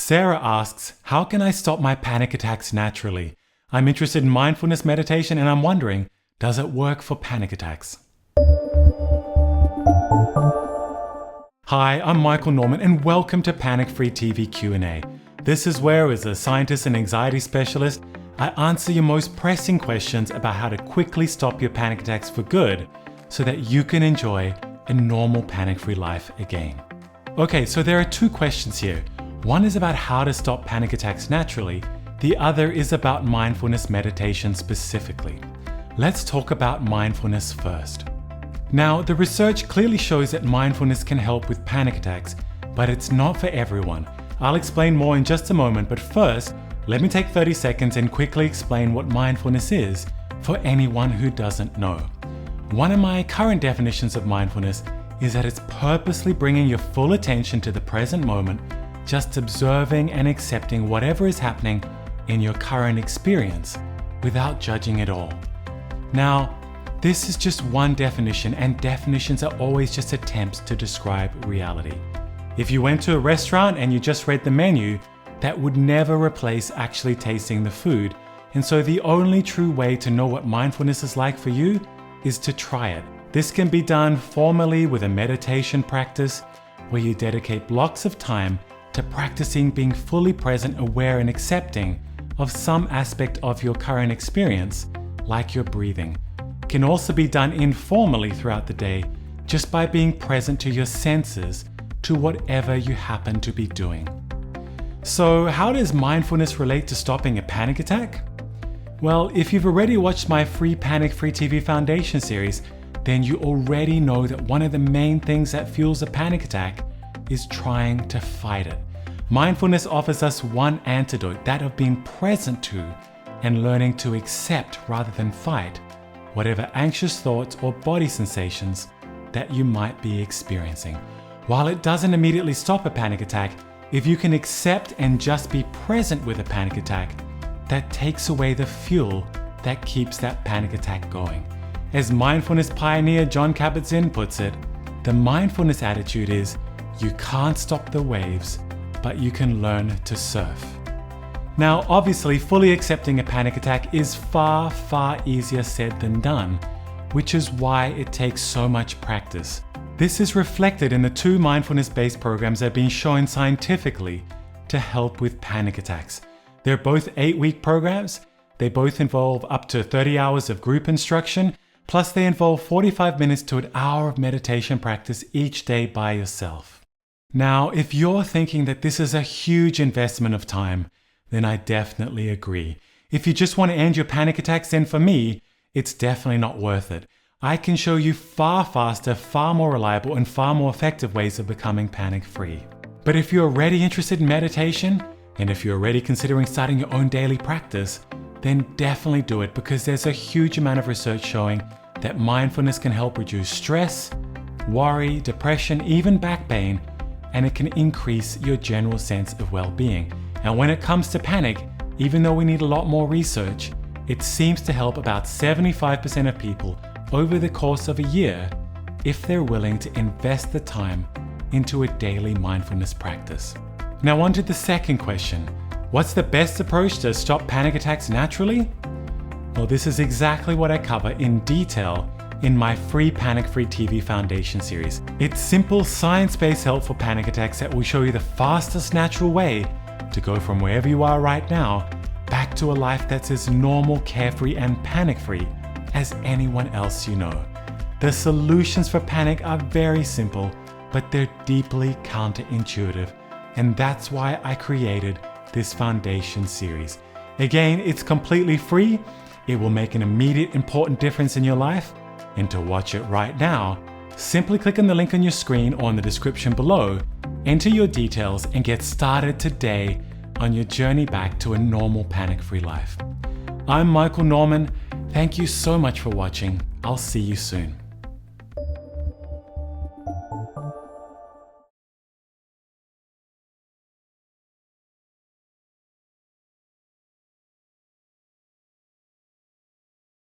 Sarah asks, how can I stop my panic attacks naturally? I'm interested in mindfulness meditation and I'm wondering, does it work for panic attacks? Hi, I'm Michael Norman and welcome to Panic Free TV Q&A. This is where, as a scientist and anxiety specialist, I answer your most pressing questions about how to quickly stop your panic attacks for good so that you can enjoy a normal panic-free life again. Okay, so there are two questions here. One is about how to stop panic attacks naturally. The other is about mindfulness meditation specifically. Let's talk about mindfulness first. Now, the research clearly shows that mindfulness can help with panic attacks, but it's not for everyone. I'll explain more in just a moment, but first, let me take 30 seconds and quickly explain what mindfulness is for anyone who doesn't know. One of my current definitions of mindfulness is that it's purposely bringing your full attention to the present moment, just observing and accepting whatever is happening in your current experience without judging it all. Now, this is just one definition, and definitions are always just attempts to describe reality. If you went to a restaurant and you just read the menu, that would never replace actually tasting the food. And so the only true way to know what mindfulness is like for you is to try it. This can be done formally with a meditation practice where you dedicate blocks of time to practicing being fully present, aware, and accepting of some aspect of your current experience, like your breathing. It can also be done informally throughout the day, just by being present to your senses, to whatever you happen to be doing. So how does mindfulness relate to stopping a panic attack? Well, if you've already watched my free Panic Free TV Foundation series, then you already know that one of the main things that fuels a panic attack is trying to fight it. Mindfulness offers us one antidote, that of being present to and learning to accept rather than fight whatever anxious thoughts or body sensations that you might be experiencing. While it doesn't immediately stop a panic attack, if you can accept and just be present with a panic attack, that takes away the fuel that keeps that panic attack going. As mindfulness pioneer Jon Kabat-Zinn puts it, the mindfulness attitude is, you can't stop the waves, but you can learn to surf. Now, obviously, fully accepting a panic attack is far, far easier said than done, which is why it takes so much practice. This is reflected in the two mindfulness-based programs that have been shown scientifically to help with panic attacks. They're both 8-week programs. They both involve up to 30 hours of group instruction, plus they involve 45 minutes to an hour of meditation practice each day by yourself. Now, if you're thinking that this is a huge investment of time, then I definitely agree. If you just want to end your panic attacks, then for me, it's definitely not worth it. I can show you far faster, far more reliable, and far more effective ways of becoming panic-free. But if you're already interested in meditation, and if you're already considering starting your own daily practice, then definitely do it, because there's a huge amount of research showing that mindfulness can help reduce stress, worry, depression, even back pain, and it can increase your general sense of well-being. And when it comes to panic, even though we need a lot more research, it seems to help about 75% of people over the course of a year if they're willing to invest the time into a daily mindfulness practice. Now on to the second question. What's the best approach to stop panic attacks naturally? Well, this is exactly what I cover in detail in my free Panic Free TV Foundation series. It's simple, science-based help for panic attacks that will show you the fastest natural way to go from wherever you are right now back to a life that's as normal, carefree, and panic-free as anyone else you know. The solutions for panic are very simple, but they're deeply counterintuitive, and that's why I created this foundation series. Again, it's completely free. It will make an immediate important difference in your life. And to watch it right now, simply click on the link on your screen or in the description below, enter your details, and get started today on your journey back to a normal panic-free life. I'm Michael Norman. Thank you so much for watching. I'll see you soon.